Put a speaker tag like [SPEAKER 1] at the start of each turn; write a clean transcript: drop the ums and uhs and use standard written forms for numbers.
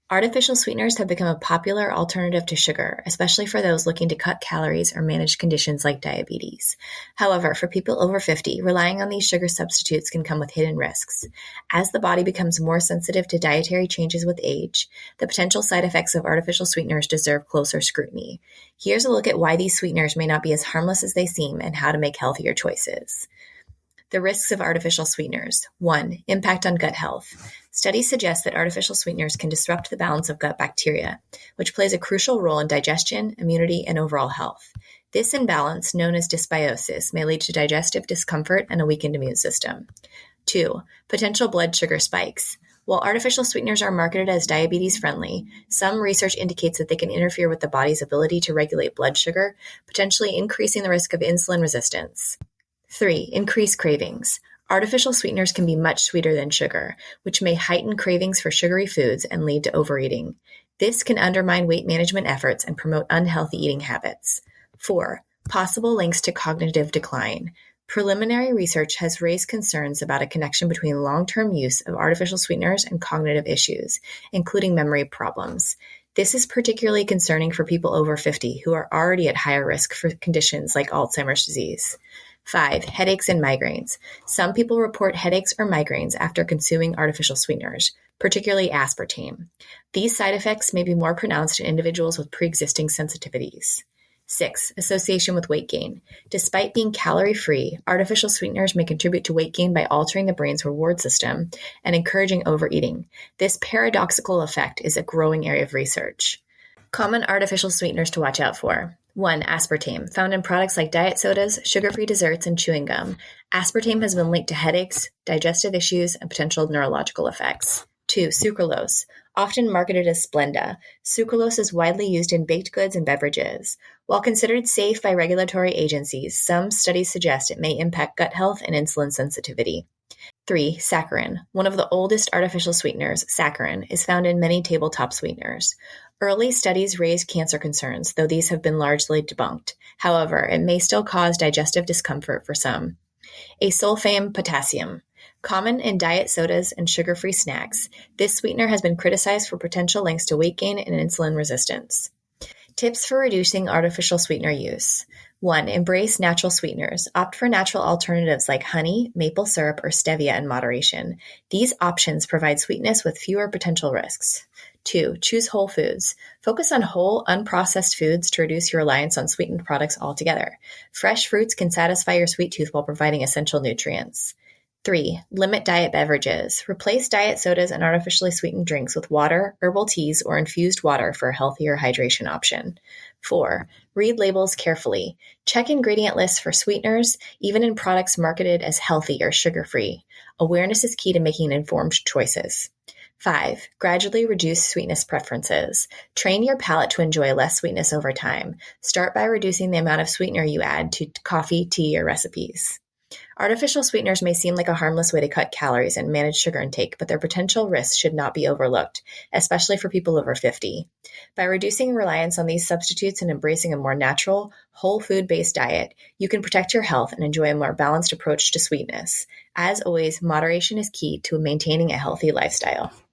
[SPEAKER 1] Artificial sweeteners have become a popular alternative to sugar, especially for those looking to cut calories or manage conditions like diabetes. However, for people over 50, relying on these sugar substitutes can come with hidden risks. As the body becomes more sensitive to dietary changes with age, the potential side effects of artificial sweeteners deserve closer scrutiny. Here's a look at why these sweeteners may not be as harmless as they seem and how to make healthier choices. The risks of artificial sweeteners. 1. Impact on gut health. Studies suggest that artificial sweeteners can disrupt the balance of gut bacteria, which plays a crucial role in digestion, immunity, and overall health. This imbalance, known as dysbiosis, may lead to digestive discomfort and a weakened immune system. 2. Potential blood sugar spikes. While artificial sweeteners are marketed as diabetes-friendly, some research indicates that they can interfere with the body's ability to regulate blood sugar, potentially increasing the risk of insulin resistance. 3. Increased cravings. Artificial sweeteners can be much sweeter than sugar, which may heighten cravings for sugary foods and lead to overeating. This can undermine weight management efforts and promote unhealthy eating habits. 4. Possible links to cognitive decline. Preliminary research has raised concerns about a connection between long-term use of artificial sweeteners and cognitive issues, including memory problems. This is particularly concerning for people over 50 who are already at higher risk for conditions like Alzheimer's disease. 5. Headaches and migraines. Some people report headaches or migraines after consuming artificial sweeteners, particularly aspartame. These side effects may be more pronounced in individuals with pre-existing sensitivities. 6. Association with weight gain. Despite being calorie-free, artificial sweeteners may contribute to weight gain by altering the brain's reward system and encouraging overeating. This paradoxical effect is a growing area of research. Common artificial sweeteners to watch out for. 1. Aspartame, found in products like diet sodas, sugar-free desserts, and chewing gum. Aspartame has been linked to headaches, digestive issues, and potential neurological effects. 2. Sucralose, often marketed as Splenda. Sucralose is widely used in baked goods and beverages. While considered safe by regulatory agencies, some studies suggest it may impact gut health and insulin sensitivity. 3. Saccharin. One of the oldest artificial sweeteners, saccharin, is found in many tabletop sweeteners. Early studies raised cancer concerns, though these have been largely debunked. However, it may still cause digestive discomfort for some. Asulfame potassium. Common in diet sodas and sugar-free snacks, this sweetener has been criticized for potential links to weight gain and insulin resistance. Tips for reducing artificial sweetener use. 1. Embrace natural sweeteners. Opt for natural alternatives like honey, maple syrup, or stevia in moderation. These options provide sweetness with fewer potential risks. 2. Choose whole foods. Focus on whole, unprocessed foods to reduce your reliance on sweetened products altogether. Fresh fruits can satisfy your sweet tooth while providing essential nutrients. 3. Limit diet beverages. Replace diet sodas and artificially sweetened drinks with water, herbal teas, or infused water for a healthier hydration option. 4. Read labels carefully. Check ingredient lists for sweeteners, even in products marketed as healthy or sugar-free. Awareness is key to making informed choices. 5. Gradually reduce sweetness preferences. Train your palate to enjoy less sweetness over time. Start by reducing the amount of sweetener you add to coffee, tea, or recipes. Artificial sweeteners may seem like a harmless way to cut calories and manage sugar intake, but their potential risks should not be overlooked, especially for people over 50. By reducing reliance on these substitutes and embracing a more natural, whole food-based diet, you can protect your health and enjoy a more balanced approach to sweetness. As always, moderation is key to maintaining a healthy lifestyle.